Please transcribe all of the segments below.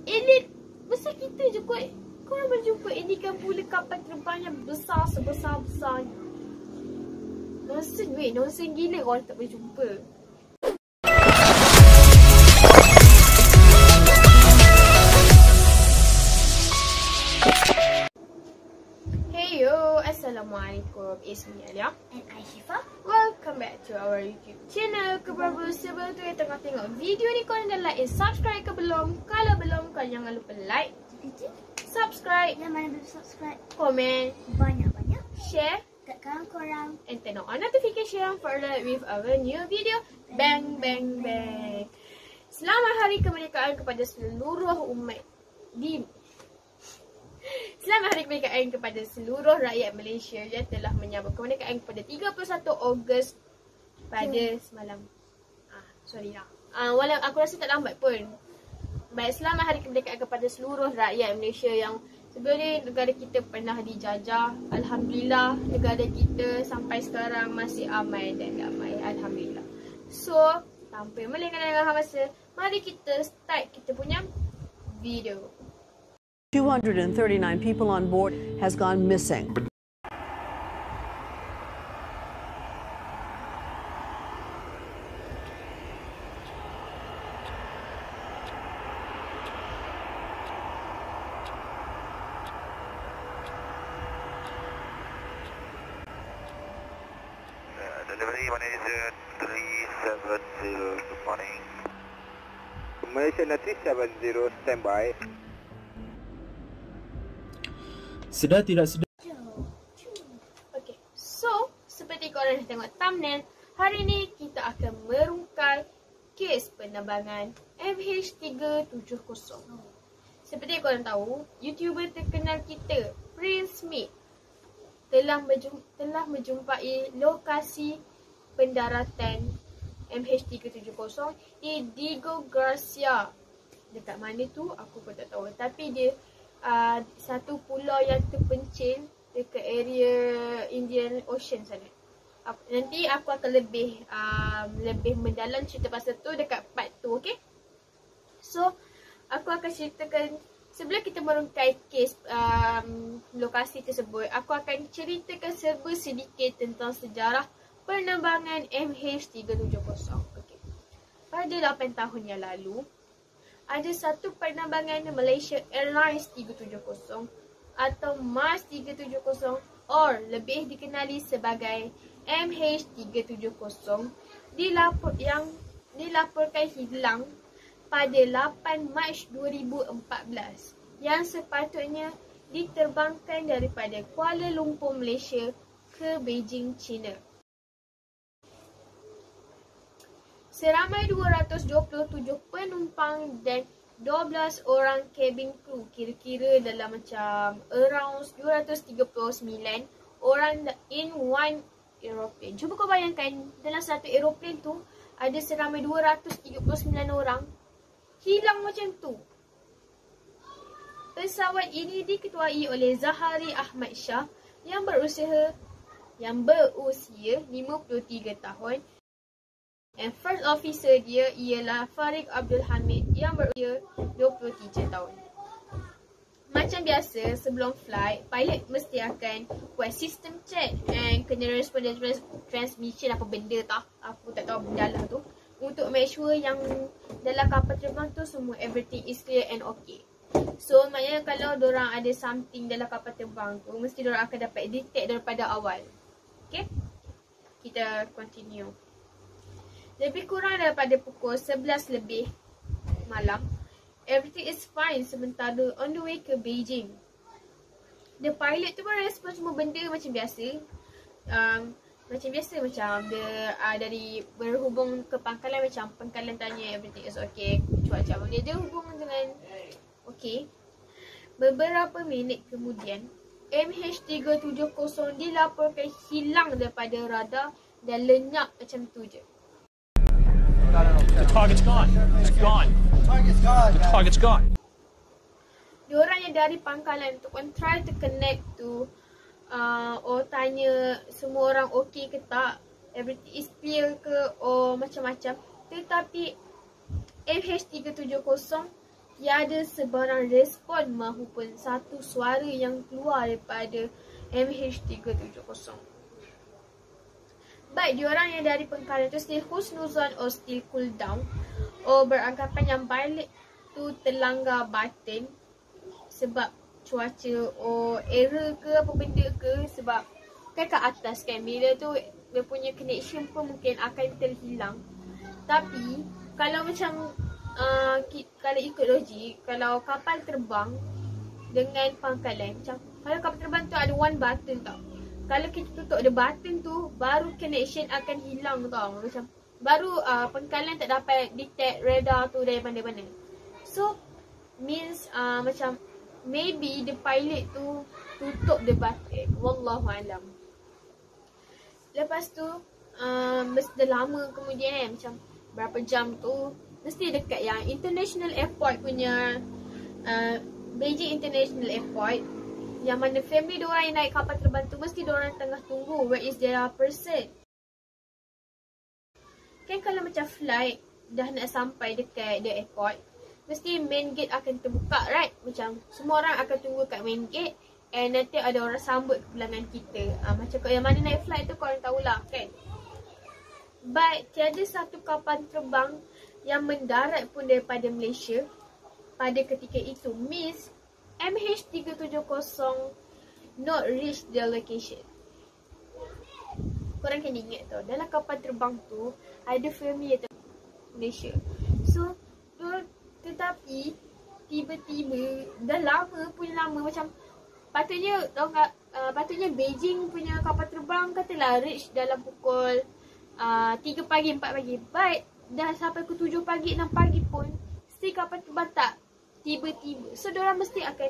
Alien besar kita je kot. Korang berjumpa alien pula kapal terbang yang besar sebesar-besarnya. Nonsen gila korang tak boleh jumpa. Hey yo, Assalamualaikum. It's me Alia And I Shifa. Welcome back to our YouTube channel. Keberapa sebelum tu yang tengah tengok video ni, korang dah like and subscribe ke belum? Kalau belum, korang jangan lupa like, subscribe, Yang mana belum subscribe, komen, banyak-banyak share tekan korang. and turn on notification for alert with our new video. Bang bang bang. Selamat Hari Kemerdekaan kepada seluruh umat di Selamat Hari Kemerdekaan kepada seluruh rakyat Malaysia yang telah menyambut kemerdekaan pada 31 Ogos pada semalam. Sorry lah. Walau aku rasa tak lambat pun. Baik, selamat Hari Kemerdekaan kepada seluruh rakyat Malaysia yang sebelum ni negara kita pernah dijajah. Alhamdulillah, negara kita sampai sekarang masih aman dan damai. Alhamdulillah. So, tanpa melengahkan masa, mari kita start kita punya video. 239 people on board has gone missing. Delivery Malaysia 370, good morning. Malaysia 370, standby. Sedar tidak sedar? Okay, so seperti korang dah tengok thumbnail, hari ni kita akan merungkai kes penerbangan MH370. Seperti korang tahu, YouTuber terkenal kita, Prince Smith, telah menjumpai lokasi pendaratan MH370 di Diego Garcia. Dekat mana tu aku pun tak tahu, tapi dia satu pulau yang terpencil dekat area Indian Ocean sana. Nanti aku akan lebih mendalam cerita pasal tu dekat part tu, okay? So, aku akan ceritakan sebelum kita merungkai kes lokasi tersebut, aku akan ceritakan serba sedikit tentang sejarah penerbangan MH370. Okay. Pada 8 tahun yang lalu, ada satu penerbangan Malaysia Airlines 370 atau Mars 370 or lebih dikenali sebagai MH370 yang dilaporkan hilang pada 8 Mac 2014 yang sepatutnya diterbangkan daripada Kuala Lumpur, Malaysia ke Beijing, China. Seramai 227 penumpang dan 12 orang cabin crew, kira-kira dalam macam around 239 orang in one aeroplane. Cuba kau bayangkan, dalam satu aeroplane tu ada seramai 239 orang hilang macam tu. Pesawat ini diketuai oleh Zahari Ahmad Shah yang berusia 53 tahun. And first officer dia ialah Farid Abdul Hamid yang berusia 23 tahun. Macam biasa, sebelum flight, pilot mesti akan buat sistem check and kena respond transmission apa benda tak. Aku tak tahu benda lah tu. Untuk make sure yang dalam kapal terbang tu semua everything is clear and okay. So maknanya kalau diorang ada something dalam kapal terbang tu, mesti diorang akan dapat detect daripada awal. Okay, kita continue. Lebih kurang daripada pukul 11 lebih malam, everything is fine sementara on the way ke Beijing. The pilot tu merespon semua benda macam biasa. Macam dia dari berhubung ke pangkalan, macam pangkalan tanya everything is okay, cuaca dia hubung dengan okay. Beberapa minit kemudian, MH370 dilaporkan hilang daripada radar dan lenyap macam tu je. The target's gone. It's gone. The target's gone. Diorang yang dari pangkalan tu kan try to connect to tanya semua orang okey ke tak, everything is clear ke, macam-macam. Tetapi MH370 tiada sebarang respon mahupun satu suara yang keluar daripada MH370. Baik diorang yang dari pengkalan tu still husnuzon or still cool down, or beranggapan yang pilot tu terlanggar button sebab cuaca or error ke apa benda ke, sebab kan kat atas kan bila tu dia punya connection pun mungkin akan terhilang. Tapi kalau macam kalau ikut logik, kalau kapal terbang dengan pangkalan, macam kalau kapal terbang tu ada one button tau. Kalau kita tutup the button tu, baru connection akan hilang tau. Macam baru pangkalan tak dapat detect radar tu dari mana-mana. So means macam maybe the pilot tu tutup the button. Wallahualam. Lepas tu mesti lama kemudian macam berapa jam tu, mesti dekat yang International Airport punya Beijing International Airport, yang mana family diorang yang naik kapal terbang tu mesti diorang tengah tunggu where is their person. Kan kalau macam flight dah nak sampai dekat the airport, mesti main gate akan terbuka, right? Macam semua orang akan tunggu kat main gate, and nanti ada orang sambut ke belakang kita. Macam kalau yang mana naik flight tu korang tahulah kan. But tiada satu kapal terbang yang mendarat pun daripada Malaysia pada ketika itu. Means MH370 not reach the location. Korang kena ingat tau, dalam kapal terbang tu ada family yang Malaysia. So tetapi tiba-tiba dah lama macam patutnya patutnya Beijing punya kapal terbang katalah reach dalam pukul 3 pagi, 4 pagi. But dah sampai ke 7 pagi, 6 pagi pun still kapal terbang tak tiba-tiba. So diorang mesti akan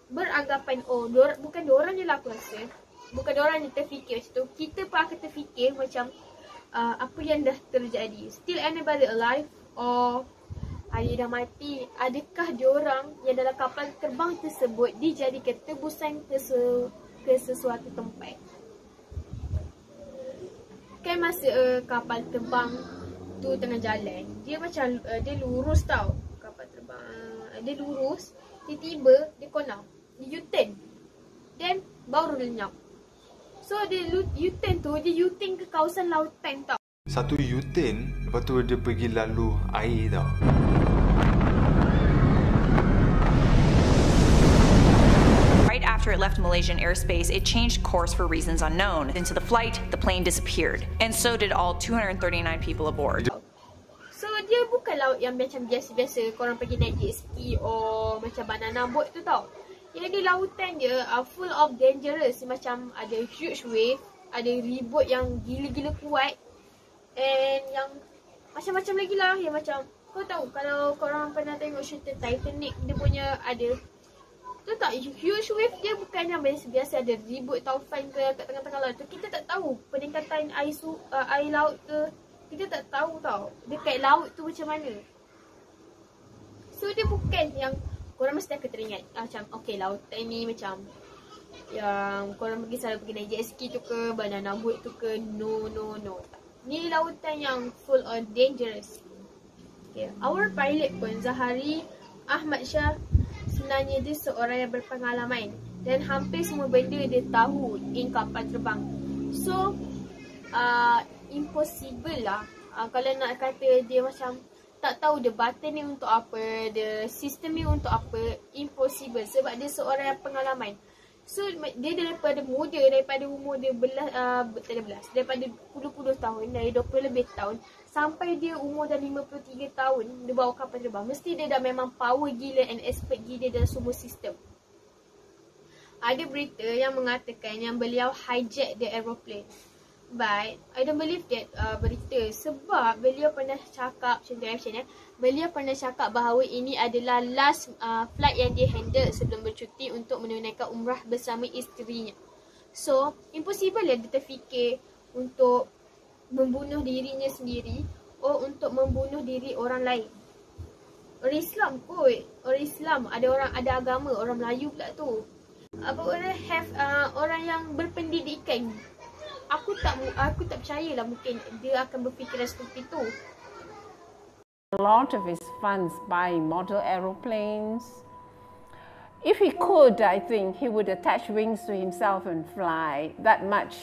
beranggapan, oh bukan diorang je lah aku rasa, bukan diorang je terfikir macam tu, kita pun akan terfikir macam apa yang dah terjadi. Still anybody alive or ada dah mati? Adakah diorang yang dalam kapal terbang tersebut dijadikan tebusan ke sesuatu tempat? Kan masa kapal terbang tu tengah jalan, dia macam dia lurus tau. Kapal terbang dia lurus, tiba-tiba dia konak, dia U-turn, then baru lenyap. So dia U-turn tu, dia U-turn ke kawasan lautan tau. Satu U-turn, lepas tu dia pergi lalu air tau. Right after it left Malaysian airspace, it changed course for reasons unknown. Into the flight, the plane disappeared, and so did all 239 people aboard. So dia bukan laut yang macam biasa-biasa korang pergi naik jet ski or macam banana boat tu tau. Yang dia lautan dia full of dangerous. Macam ada huge wave, ada ribut yang gila-gila kuat, and yang macam-macam lagi lah. Yang macam kau tahu kalau korang pernah tengok cerita Titanic, dia punya ada tu tak, huge wave dia bukan yang biasa ada ribut taufan ke kat tengah-tengah laut tu. Kita tak tahu peningkatan air laut ke, kita tak tahu tau dekat laut tu macam mana. So dia bukan yang korang mesti akan teringat macam okay lautan ni macam yang korang selalu pergi naik jet ski tu ke, banana boat tu ke. No. Ni lautan yang full of dangerous. Okay. Our pilot pun Zahari Ahmad Shah sebenarnya dia seorang yang berpengalaman dan hampir semua benda dia tahu in kapal terbang. So impossible lah kalau nak kata dia macam tak tahu the button ni untuk apa, the sistem ni untuk apa. Impossible sebab dia seorang yang pengalaman. So dia daripada muda, daripada umur dia daripada puluh-puluh tahun, dari 20 lebih tahun sampai dia umur dah 53 tahun dia bawa kapal terbang. Mesti dia dah memang power gila and expert gila dalam semua sistem. Ada berita yang mengatakan yang beliau hijack the aeroplane. But I don't believe that berita, sebab beliau pernah cakap macam tu beliau pernah cakap bahawa ini adalah last flight yang dia handle sebelum bercuti untuk menunaikan umrah bersama isterinya. So impossible lah dia terfikir untuk membunuh dirinya sendiri atau untuk membunuh diri orang lain. Orang Islam kot, orang Islam, ada agama, orang Melayu pula tu. Apa orang yang berpendidikan. Aku tak percayalah mungkin dia akan berfikiran seperti tu. a lot of his funds buying model aeroplanes. If he could, I think he would attach wings to himself and fly. That much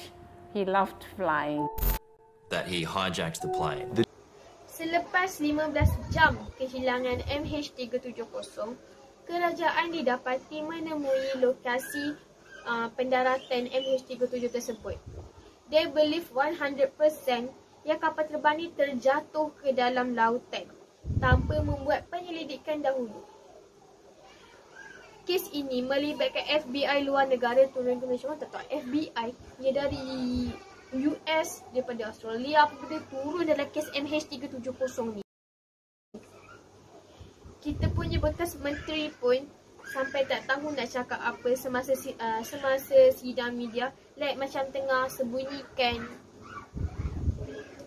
he loved flying. That he hijacks the plane. Selepas 15 jam kehilangan MH370, kerajaan didapati menemui lokasi pendaratan MH370 tersebut. They believe 100% yang kapal terbang ini terjatuh ke dalam lautan tanpa membuat penyelidikan dahulu. Kes ini melibatkan FBI luar negara turun ke Malaysia. Orang tak tahu FBI dia dari US, daripada Australia apa benda turun dalam kes MH370 ni. Kita punya bekas menteri pun sampai tak tahu nak cakap apa semasa sidang media, like macam tengah sembunyikan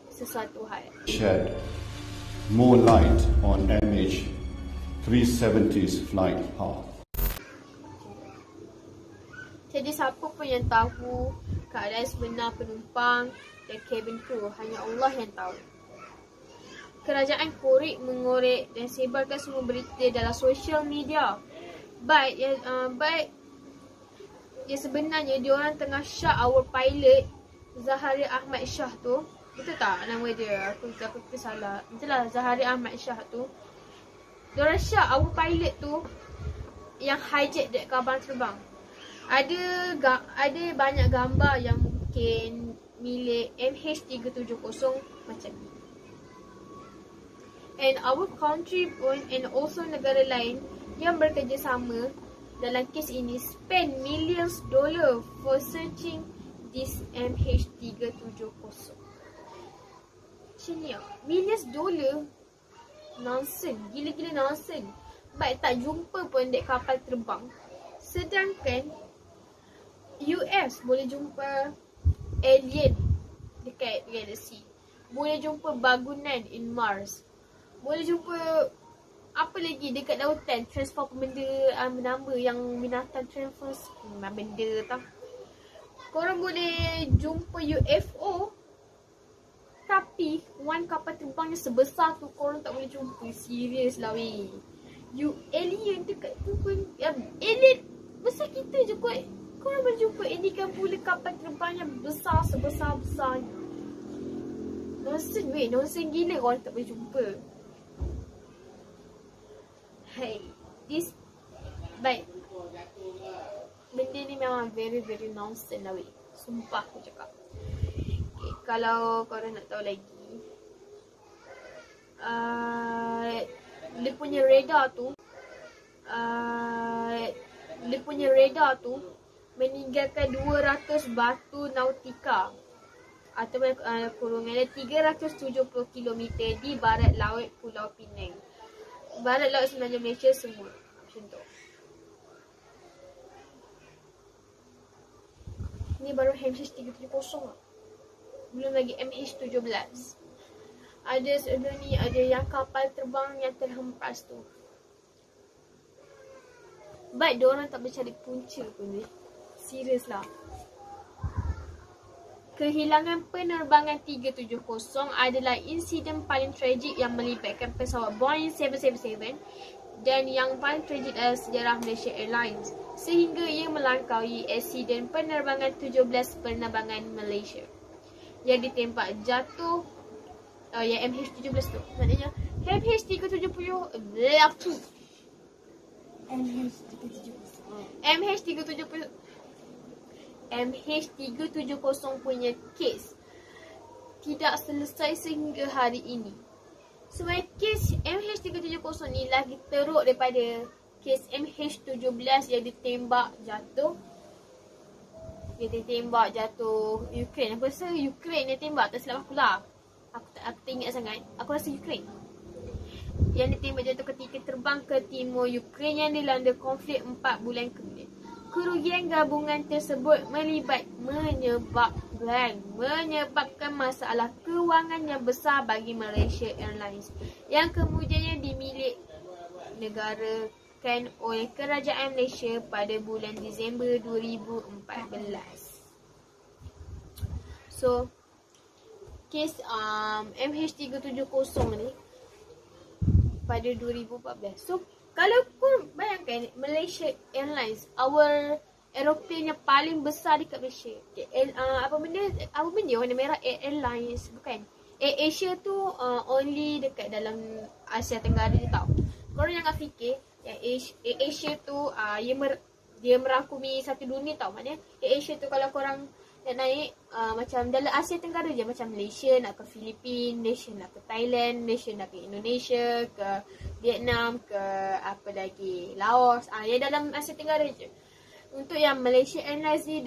sesuatu hal. Shed more light on MH370's flight path. Jadi siapa pun yang tahu keadaan sebenar penumpang dan cabin crew, hanya Allah yang tahu. Kerajaan korek mengorek dan sebarkan semua berita dalam sosial media. Baik sebenarnya diorang tengah syak our pilot Zahari Ahmad Shah tu. Betul tak nama dia? Aku salah. Itulah Zahari Ahmad Shah tu. Diorang syak our pilot tu yang hijack dekat kapal terbang. Ada banyak gambar yang mungkin milik MH370 macam ni. And our country pun and also negara lain yang bekerjasama dalam kes ini spend millions dollar for searching this MH370. Macam ni lah. Millions dollar. Nonsense. Gila-gila nonsense. Baik tak jumpa pun dek kapal terbang. Sedangkan US boleh jumpa alien dekat galaksi. Boleh jumpa bangunan in Mars. Boleh jumpa apa lagi dekat lautan, transform benda bernama yang binatang transform benda tau. Korang boleh jumpa UFO, tapi one kapal terbang yang sebesar tu korang tak boleh jumpa. Serius lah weh. Alien dekat tu pun alien besar kita je kot. Korang boleh jumpa alien pula kapal terbang yang besar sebesar-besarnya. Nonsense weh, nonsense gila korang tak boleh jumpa. Hey, baik. Benda ni memang very nonsense lah weh. Sumpah aku cakap. Okay, kalau korang nak tahu lagi, dia punya radar tu meninggalkan 200 batu nautika atau kurungan 370 km di barat laut Pulau Pinang. Barat laut semenanjung Malaysia semua. Macam tu. Ni baru MH370 lah. Belum lagi MH17. Ada sebelum ni ada yang kapal terbang yang terhempas tu. Baik diorang tak bercari punca pun ni. Serius lah. Kehilangan penerbangan 370 adalah insiden paling tragik yang melibatkan pesawat Boeing 777 dan yang paling tragik dalam sejarah Malaysia Airlines sehingga ia melangkaui insiden penerbangan 17 penerbangan Malaysia yang ditembak jatuh yang MH17 tu. Maknanya MH370 MH370 punya kes tidak selesai sehingga hari ini. Sebab kes MH370 ni lagi teruk daripada kes MH17 yang ditembak jatuh. Dia ditembak jatuh Ukraine. Aku rasa Ukraine yang tembak, tak silap aku lah. Aku tak ingat sangat. Aku rasa Ukraine yang ditembak jatuh ketika terbang ke timur Ukraine yang dilanda konflik 4 bulan kemudian. Kerugian gabungan tersebut menyebabkan masalah kewangan yang besar bagi Malaysia Airlines yang kemudiannya dimilik negarakan oleh kerajaan Malaysia pada bulan Disember 2014. So, kes MH370 ni pada 2014. So kalau kau bayangkan Malaysia Airlines, our aeroplane yang paling besar dekat Malaysia. Okay, apa benda warna merah, Airlines bukan. Asia tu only dekat dalam Asia Tenggara je tau. Korang jangan fikir yang Asia tu dia merangkumi satu dunia tau. Maknanya Asia tu kalau korang nak naik macam dalam Asia Tenggara je, macam Malaysia nak ke Filipina, Malaysia nak ke Thailand, Malaysia nak ke Indonesia, ke Vietnam, ke apa lagi, Laos. Yang dalam Asia Tenggara je. Untuk yang Malaysia Airlines ni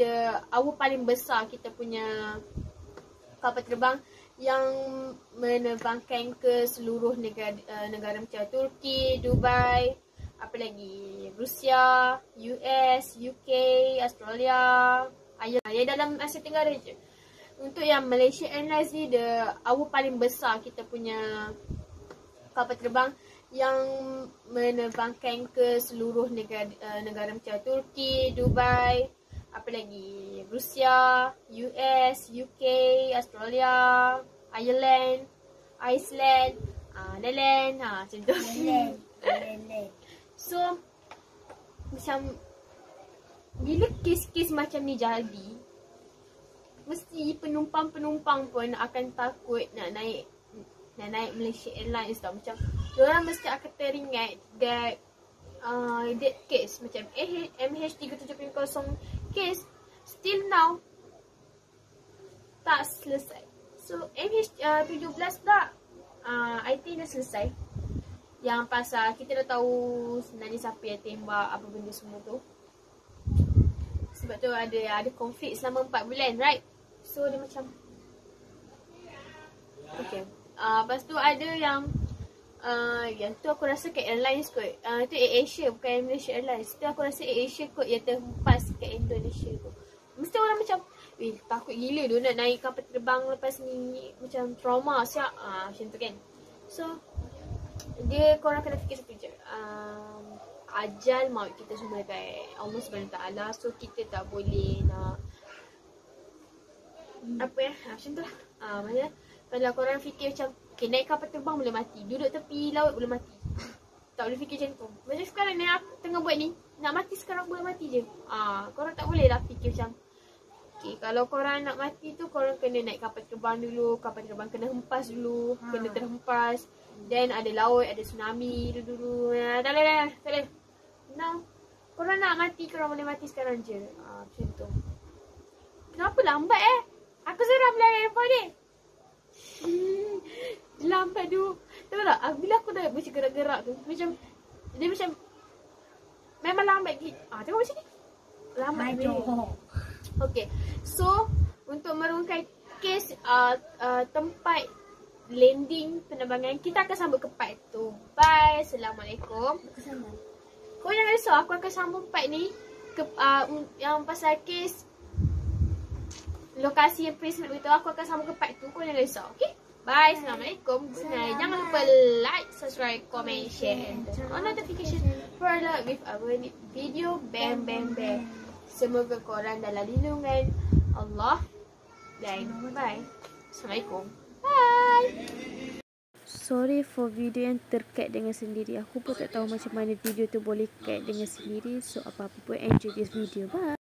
our paling besar kita punya kapal terbang yang menerbangkan ke seluruh negara macam Turki, Dubai, apa lagi, Rusia, US, UK, Australia, yang dalam Asia Tenggara je. Untuk yang Malaysia Airlines ni our paling besar kita punya kapal terbang yang menerbangkan ke seluruh negara macam Turki, Dubai, apa lagi, Rusia, US, UK, Australia, Ireland, Iceland, Netherlands, macam tu. So macam bila kes-kes macam ni jadi, mesti penumpang-penumpang pun akan takut nak naik Malaysia Airlines tau. Macam diorang mesti akan teringat that case macam MH370 case still now tak selesai. So MH17 tak I think dah selesai. Yang pasal kita dah tahu sebenarnya siapa yang tembak apa benda semua tu. Sebab tu ada konflik selama 4 bulan, right? So dia macam okay. Lepas tu ada yang tu aku rasa kat airlines kot. Tu AirAsia bukan Malaysia Airlines. Tu aku rasa AirAsia kot yang terhempas kat Indonesia tu. Mesti orang macam takut gila tu nak naik kapal terbang lepas ni, macam trauma siap. Macam tu kan. So korang kena fikir satu je. Ajal maut kita semua dekat Allah SWT. So kita tak boleh nak macam tu lah. Maksudnya kalau korang fikir macam okay, naik kapal terbang boleh mati, duduk tepi laut boleh mati, tak boleh fikir macam tu. Macam sekarang ni aku tengah buat ni, nak mati sekarang boleh mati je. Korang tak boleh lah fikir macam okay, kalau korang nak mati tu korang kena naik kapal terbang dulu, kapal terbang kena hempas dulu, kena terhempas, then ada laut, ada tsunami dulu. Tak boleh. Now korang nak mati, korang boleh mati sekarang je. Macam tu. Kenapa lambat Aku seram lah handphone ni. Lambat tu. Tahu tak? Bila aku dah macam gerak-gerak tu, dia macam memang lambat gitu. Tengok macam ni. Lambat ni. Okay. So untuk merungkai kes tempat landing penerbangan, kita akan sambung ke part tu. Bye. Assalamualaikum. Kau jangan risau, aku akan sambung part ni ke yang pasal kes lokasi yang Prince Smith itu. Aku akan sambung ke part tu. Kau jangan risau. Okay. Bye. Assalamualaikum. Good night. Jangan lupa like, subscribe, comment, share and turn on notification for alert with our video. Bam bam bam. Semoga korang dalam lindungan Allah. Dan bye. Assalamualaikum. Bye. Sorry for video yang terkat dengan sendiri. Aku pun tak tahu macam mana video tu boleh cut dengan sendiri. So apa-apa pun enjoy this video. Bye.